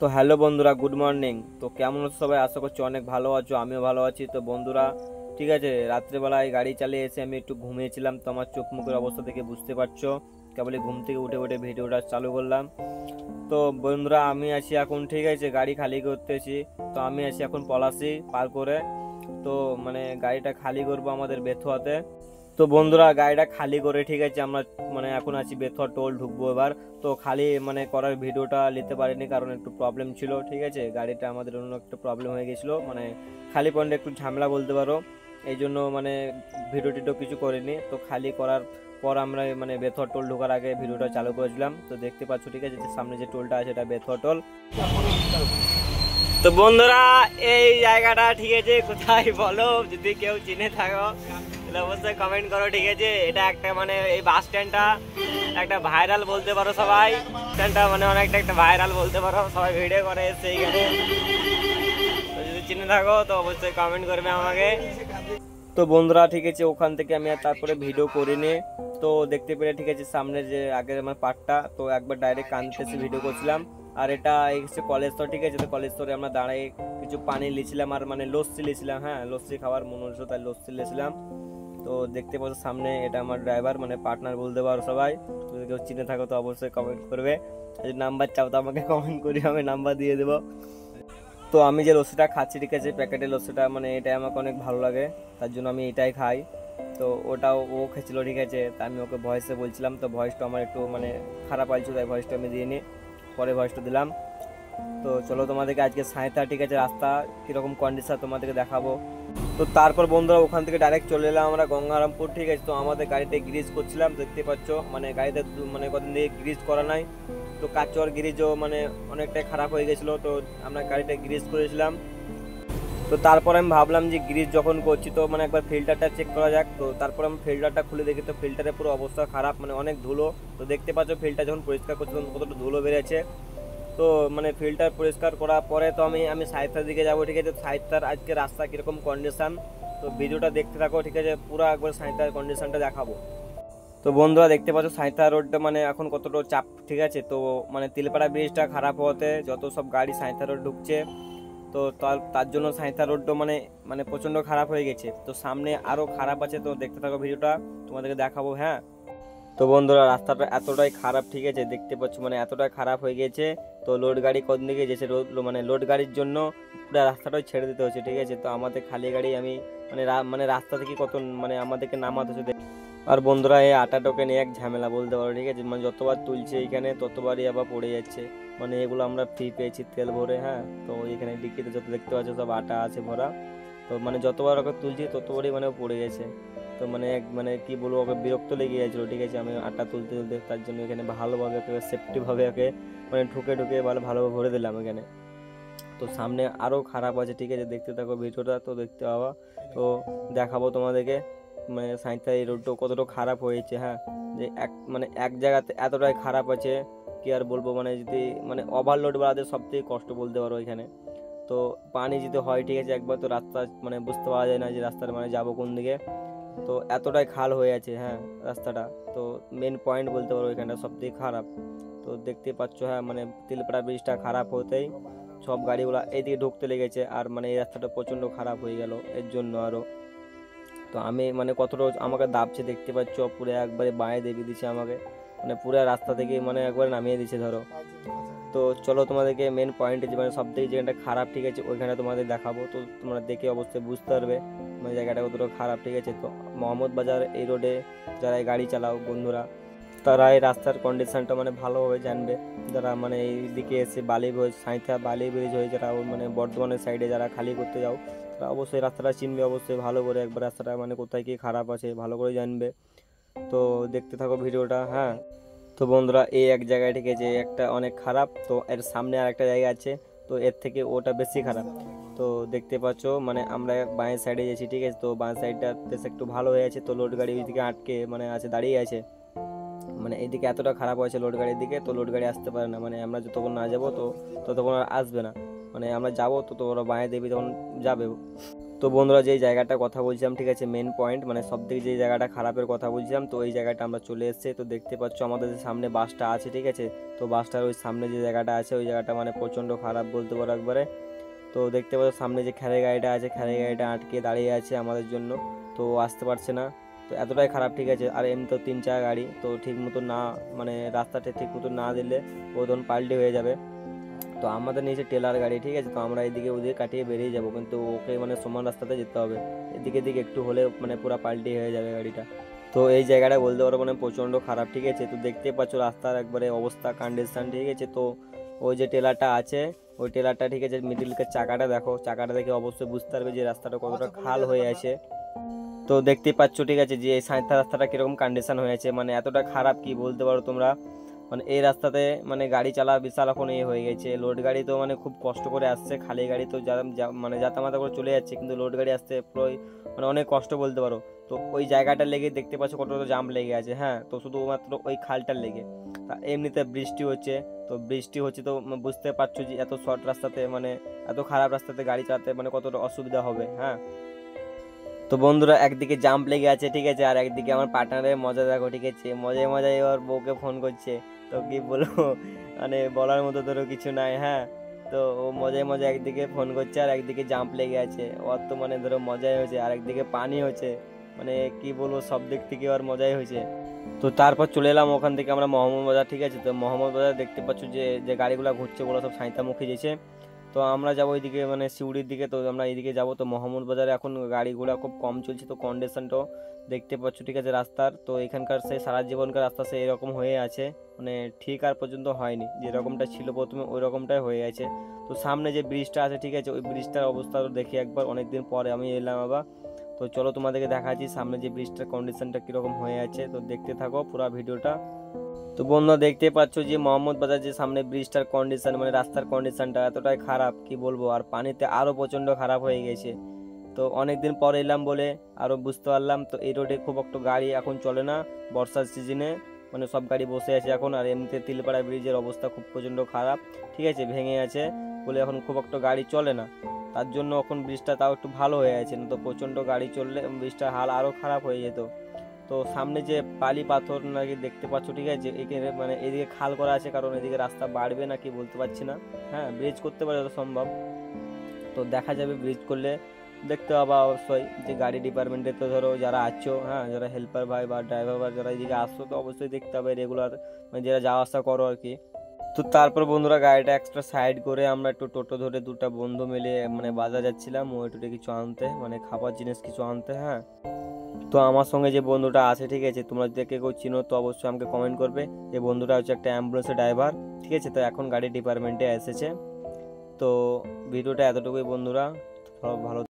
তো হ্যালো বন্ধুরা, good morning. তো কেমন আছো সবাই? আশা করছি অনেক ভালো আছো, আমিও ভালো আছি। তো বন্ধুরা, ঠিক আছে, রাত্রেবেলায় গাড়ি চালিয়ে এসে আমি একটু ঘুমিয়েছিলাম। তো আমার চোখ মুখের অবস্থা থেকে বুঝতে পারছো, কেবলই ঘুম থেকে উঠে উঠে ভিডিওটা চালু করলাম। তো বন্ধুরা, আমি আছি এখন, ঠিক আছে, গাড়ি খালি করতেছি। তো আমি আছি এখন পলাশি পার করে। তো গাড়িটা খালি করবো আমাদের বেথুয়াতে। তো বন্ধুরা, গাড়িটা খালি করে, ঠিক আছে, আমরা এখন আছি বেথুয়া টোল ঢুকবো এবার। তো খালি করার ভিডিওটা নিতে পারিনি, কারণ একটু প্রবলেম ছিল, ঠিক আছে, গাড়িটা আমাদের অন্য একটা প্রবলেম হয়ে গেছিলো, খালি পয়েন্টে একটু ঝামেলা বলতে পারো। এই জন্য ভিডিও টিডিও কিছু করিনি। তো খালি করার পর আমরা বেথুয়া টোল ঢোকার আগে ভিডিওটা চালু করেছিলাম। তো দেখতে পাচ্ছ, ঠিক আছে, যে সামনে যে টোলটা আছে এটা বেথুয়া টোল। তো বন্ধুরা, এই জায়গাটা, ঠিক আছে, কোথায় বলো, যদি কেউ চিনে থাকো তাহলে অবশ্যই কমেন্ট করো, ঠিক আছে। এটা একটা এই বাস স্ট্যান্ডটা একটা ভাইরাল বলতে পারো সবাই। স্ট্যান্ডটা অনেকটা একটা ভাইরাল বলতে পারো, সবাই ভিডিও করে এসছে এইখানে। তো যদি চিনে থাকো তো অবশ্যই কমেন্ট করবে আমাকে। তো বন্ধুরা, ঠিক আছে, ওখান থেকে আমি আর তারপরে ভিডিও করিনি। তো দেখতে পেলে, ঠিক আছে, সামনের যে আগের আমার পার্টটা, তো একবার ডাইরেক্ট কানতেছে ভিডিও করছিলাম। আর এটা এসে কলেজ স্তর, ঠিক আছে। তো কলেজ স্তরে আমরা দাঁড়াই কিছু পানি লিছিলাম আর লস্যি লিছিলাম। হ্যাঁ, লস্যি খাওয়ার মনে হচ্ছে, তাই লস্যি লিছিলাম। তো দেখতে পাচ্ছ সামনে, এটা আমার ড্রাইভার, পার্টনার বলতে পারো সবাই। যদি কেউ চিনে থাকো তো অবশ্যই কমেন্ট করবে। যদি নাম্বার চাও তো আমাকে কমেন্ট করি, আমি নাম্বার দিয়ে দেবো। তো আমি যে লস্যিটা খাচ্ছি, ঠিক আছে, প্যাকেটের লস্যিটা, এটাই আমাকে অনেক ভালো লাগে, তার জন্য আমি এটাই খাই। তো ওটাও ও খেয়েছিল, ঠিক আছে, তা আমি ওকে ভয়েসে বলছিলাম। তো ভয়েসটা আমার একটু খারাপ আসছিল, তাই ভয়েসটা আমি দিইনি, পরে ভয়েসটা দিলাম। তো চলো তোমাদেরকে আজকে সাঁইথা, ঠিক আছে, রাস্তা কীরকম কন্ডিশন তোমাদেরকে দেখাবো। তো তারপর বন্ধুরা, ওখান থেকে ডাইরেক্ট চলে এলাম আমরা গঙ্গারামপুর, ঠিক আছে। তো আমাদের গাড়িতে গ্রিজ করছিলাম, দেখতে পাচ্ছ, গাড়িতে কদিন দিয়ে গ্রিজ করা নাই। তো কাচর গ্রিজও অনেকটাই খারাপ হয়ে গেছিলো, তো আমরা গাড়িটা গ্রিজ করেছিলাম। তো তারপর আমি ভাবলাম যে গ্রিজ যখন করছি তো একবার ফিল্টারটা চেক করা যাক। তো তারপর আমি ফিল্টারটা খুলে দেখি, তো ফিল্টারের পুরো অবস্থা খারাপ, অনেক ধুলো। তো দেখতে পাচ্ছ ফিল্টার যখন পরিষ্কার করছি তখন কতটা ধুলো বেড়েছে। তো ফিল্টার পরিষ্কার করার পরে তো আমি সাইথার দিকে যাবো, ঠিক আছে। সাইথার আজকে রাস্তা কীরকম কন্ডিশন, তো ভিডিওটা দেখতে থাকো, ঠিক আছে, পুরো একবার সাইথার কন্ডিশনটা দেখাবো। তো বন্ধুরা, দেখতে পাচ্ছ সাঁইথা রোডটা এখন কতটা চাপ, ঠিক আছে। তো তিলপাড়া ব্রিজটা খারাপ হওয়াতে যত সব গাড়ি সাঁইথা রোড ঢুকছে, তো তার জন্য সাঁইথা রোডটা প্রচণ্ড খারাপ হয়ে গেছে। তো সামনে আরও খারাপ আছে, তো দেখতে থাকো ভিডিওটা, তোমাদেরকে দেখাবো। হ্যাঁ, তো বন্ধুরা, রাস্তাটা এতটাই খারাপ, ঠিক আছে, দেখতে পাচ্ছ এতটাই খারাপ হয়ে গেছে। তো লোড গাড়ি কোন দিকে যেছে, লোড গাড়ির জন্য পুরো রাস্তাটাই ছেড়ে দিতে হচ্ছে, ঠিক আছে। তো আমাদের খালি গাড়ি আমি রাস্তা থেকে কত আমাদেরকে নামাতে হচ্ছে। আর বন্ধুরা, এই আটা টোকেন এক ঝামেলা বলতে পারো, ঠিক আছে, যতবার তুলছে এইখানে ততবারই আবার পড়ে যাচ্ছে। এগুলো আমরা ফ্রি পেয়েছি তেল ভরে। হ্যাঁ, তো এখানে ডিকিতে যত দেখতে পাচ্ছ সব আটা আছে ভরা। তো যতবার ওকে তুলছি ততবারই পড়ে গেছে। তো এক কি বলবো, ওকে বিরক্ত লেগে গেছিলো, ঠিক আছে, আমি আটা তুলতে তুলতে। তার জন্য এখানে ভালোভাবে ওকে সেফটিভাবে ওকে ঠুকে ঠুকে ভালোভাবে ভরে দিলাম এখানে। তো সামনে আরও খারাপ আছে, ঠিক আছে, দেখতে থাকো ভিডিওটা, তো দেখতে পাবা। তো দেখাবো তোমাদেরকে সাঁইথা এই রোডটা কতটা খারাপ হয়েছে। হ্যাঁ, যে এক জায়গাতে এতটাই খারাপ আছে, কি আর বলবো, যদি ওভারলোড বাড়াতে সব থেকে কষ্ট বলতে পারো এখানে। তো পানি যদি হয়, ঠিক আছে, একবার তো রাস্তা বুঝতে পারা যায় না যে রাস্তার যাবো কোন দিকে। তো এতটাই খাল হয়ে আছে, হ্যাঁ, রাস্তাটা। তো মেন পয়েন্ট বলতে পারো এখানটা সব থেকে খারাপ। তো দেখতে পাচ্ছ, হ্যাঁ, তিলপাড়া ব্রিজটা খারাপ হতেই সব গাড়িগুলো এইদিকে ঢুকতে লেগেছে। আর এই রাস্তাটা প্রচণ্ড খারাপ হয়ে গেল এর জন্য আরও। তো আমি কতটা আমাকে দাবছে, দেখতে পাচ্ছ, পুরো একবারে বাঁয়ে দেবিয়ে দিচ্ছে আমাকে, পুরো রাস্তা থেকে একবারে নামিয়ে দিচ্ছে ধরো। তো চলো তোমাদেরকে মেন পয়েন্টে যে সব থেকে যেখানটা খারাপ, ঠিক আছে, ওইখানে তোমাদের দেখাবো। তো তোমরা দেখে অবশ্যই বুঝতে পারবে জায়গাটা কতটা খারাপ, ঠিক আছে। তো মোহাম্মদ বাজার এই রোডে যারা গাড়ি চালাও বন্ধুরা, তারা এই রাস্তার কন্ডিশনটা ভালোভাবে জানবে। যারা এইদিকে এসে বালি ব্রিজ, সাঁইথা বালি ব্রিজ হয়ে যারা বর্ধমানের সাইডে যারা খালি করতে যাও, তারা অবশ্যই রাস্তাটা চিনবে, অবশ্যই ভালো করে একবার রাস্তাটা কোথায় কি খারাপ আছে ভালো করে জানবে। তো দেখতে থাকো ভিডিওটা। হ্যাঁ, তো বন্ধুরা, এই এক জায়গায়, ঠিক আছে, একটা অনেক খারাপ। তো এর সামনে আর একটা জায়গা আছে, তো এর থেকে ওটা বেশি খারাপ। তো দেখতে পাচ্ছ আমরা বাঁয়ের সাইডে গেছি, ঠিক আছে। তো বাঁ সাইডটা বেশ একটু ভালো হয়ে আছে। তো লোড গাড়ি ওইদিকে আটকে আছে, দাঁড়িয়ে আছে। এইদিকে এতটা খারাপ হয়েছে লোড গাড়ির দিকে, তো লোড গাড়ি আসতে পারে না। আমরা যতক্ষণ না যাবো তো ততক্ষণ আর আসবে না। আমরা যাবো তো ওরা বাঁয়ে দেবী তখন যাবে। তো বন্ধুরা যেই জায়গাটা কথা বলছিলাম, ঠিক আছে, মেন পয়েন্ট মানে সব থেকে যেই জায়গাটা খারাপের কথা বলছিলাম, তো এই জায়গাটা আমরা চলে এসেছি। তো দেখতে পাচ্ছ আমাদের সামনে বাসটা আছে, ঠিক আছে। তো বাসটার ওই সামনে যে জায়গাটা আছে ওই জায়গাটা মানে প্রচণ্ড খারাপ বলতে পারো একবারে। তো দেখতে পাচ্ছ সামনে যে খেলার গাড়িটা আছে, খেলার গাড়িটা আটকে দাঁড়িয়ে আছে আমাদের জন্য, তো আসতে পারছে না। তো এতটাই খারাপ, ঠিক আছে। আর এমনি তো 3 চাকা গাড়ি, তো ঠিক মতো না মানে রাস্তাটা ঠিক মতো না দিলে ও তখন পাল্টি হয়ে যাবে। তো আমাদের নিচে টেলার গাড়ি, ঠিক আছে। তো আমরা এদিকে ওদিকে কাটিয়ে বেরিয়ে যাব, কিন্তু ওকে মানে সমান রাস্তাতে যেতে হবে। এদিকে দিকে একটু হলে মানে পুরো পাল্টি হয়ে যাবে গাড়িটা। তো এই জায়গাটা বলতে পারো মানে প্রচণ্ড খারাপ, ঠিক আছে। তো দেখতে পাচ্ছ রাস্তার একবারে অবস্থা কন্ডিশন, ঠিক আছে। তো ওই যে টেলারটা আছে ওই টেলারটা, ঠিক আছে, মিডিলকের চাকাটা দেখো, চাকাটা দেখে অবশ্যই বুঝতে পারবে যে রাস্তাটা কতটা খাল হয়ে আছে। তো দেখতেই পাচ্ছ, ঠিক আছে, যে এই সাঁইথা রাস্তাটা কিরকম কন্ডিশন হয়েছে, মানে এতটা খারাপ কি বলতে পারো তোমরা। মানে এই রাস্তাতে মানে গাড়ি চালা বিশাল এখন এই হয়ে গেছে। লোড গাড়ি তো মানে খুব কষ্ট করে আসছে, খালি গাড়ি তো মানে যাতামাতা করে চলে যাচ্ছে, কিন্তু লোড গাড়ি আসতে পুরোই মানে অনেক কষ্ট বলতে পারো। তো ওই জায়গাটা লেগে দেখতে পাচ্ছ কতটা জাম লেগে আছে, হ্যাঁ। তো শুধুমাত্র ওই খালটার লেগে। তা এমনিতে বৃষ্টি হচ্ছে, তো বৃষ্টি হচ্ছে তো বুঝতে পারছো যে এত শর্ট রাস্তাতে মানে এত খারাপ রাস্তাতে গাড়ি চালাতে মানে কতটা অসুবিধা হবে, হ্যাঁ। তো বন্ধুরা একদিকে জাম্প লেগে আছে, ঠিক আছে, আর একদিকে আমার পার্টনারের মজা দেখো, ঠিক আছে। মজায় মজায় এবার বউকে ফোন করছে। তো কি বলবো, মানে বলার মতো ধরো কিছু নাই, হ্যাঁ। তো ও মজায় মজায় একদিকে ফোন করছে আর একদিকে জাম্প লেগে আছে। ওর তো মানে ধরো মজাই হয়েছে, আর একদিকে পানি হচ্ছে, মানে কি বলবো, সব দিক থেকে ওর মজাই হয়েছে। তো তারপর চলে এলাম ওখান থেকে আমরা মোহাম্মদ বাজার, ঠিক আছে। তো মোহাম্মদ বাজার দেখতে পাচ্ছ যে যে গাড়িগুলো ঘুরছে ওগুলো সব সাঁইতামুখী যেছে। তো আমরা যাবো ওইদিকে মানে সিউড়ির দিকে, তো আমরা এইদিকে যাবো। তো মোহাম্মদ বাজারে এখন গাড়িগুলো খুব কম চলছে, তো কন্ডিশনটাও দেখতে পাচ্ছ, ঠিক আছে, রাস্তার। তো এখানকার সেই সারা জীবনকার রাস্তা সে এরকম হয়ে আছে, মানে ঠিক আর পর্যন্ত হয়নি, যেরকমটা ছিল প্রথমে ওই রকমটাই হয়ে আছে। তো সামনে যে ব্রিজটা আছে, ঠিক আছে, ওই ব্রিজটার অবস্থা দেখি একবার, অনেকদিন পরে আমি এলাম আবার। তো চলো তোমাদেরকে দেখাচ্ছি সামনে যে ব্রিজটার কন্ডিশনটা কীরকম হয়ে আছে, তো দেখতে থাকো পুরো ভিডিওটা। তো বন্ধুরা দেখতে পাচ্ছ যে মোহাম্মদ বাজার যে সামনে ব্রিজটার কন্ডিশন মানে রাস্তার কন্ডিশনটা এতটাই খারাপ কি বলবো, আর পানিতে আরো প্রচন্ড খারাপ হয়ে গেছে। তো অনেকদিন পর এলাম বলে আরো বুঝতে পারলাম। তো এই রোডে খুব একটা গাড়ি এখন চলে না বর্ষার সিজনে, মানে সব গাড়ি বসে আছে এখন। আর এমনিতে তিলপাড়া ব্রিজের অবস্থা খুব প্রচন্ড খারাপ, ঠিক আছে, ভেঙে আছে বলে এখন খুব একটা গাড়ি চলে না। তার জন্য এখন ব্রিজটা তাও একটু ভালো হয়ে আছে, না তো প্রচন্ড গাড়ি চললে ব্রিজটার হাল আরো খারাপ হয়ে যেত। তো সামনে যে বালি পাথর নাকি দেখতে পাচ্ছ, ঠিক আছে, এখানে মানে এদিকে খাল করা আছে, কারণ এদিকে রাস্তা বাড়বে নাকি বলতে পারছি না, হ্যাঁ। ব্রিজ করতে পারে যত সম্ভব, তো দেখা যাবে ব্রিজ করলে দেখতে পাবা অবশ্যই। যে গাড়ি ডিপার্টমেন্টে তো ধরো যারা আছো, হ্যাঁ, যারা হেল্পার ভাই বা ড্রাইভার ভাই যারা এদিকে আসছো, তো অবশ্যই দেখতে হবে রেগুলার, মানে যারা যাওয়া আসা করো আর কি। তো তারপর বন্ধুরা গাড়িটা এক্সট্রা সাইড করে আমরা একটু টোটো ধরে দুটা বন্ধু মিলে মানে বাজার যাচ্ছিলাম ওই টোটো কিছু আনতে, মানে খাবার জিনিস কিছু আনতে, হ্যাঁ। তো আমার সঙ্গে যে বন্ধুটা আছে, ঠিক আছে, তোমরা যদি কেউ চিনো তো অবশ্যই আমাকে কমেন্ট করবে। এই বন্ধুটা হচ্ছে একটা অ্যাম্বুলেন্সের ড্রাইভার, ঠিক আছে। তো এখন গাড়ি ডিপার্টমেন্টে এসেছে। তো ভিডিওটা এতটুকুই বন্ধুরা, ভালো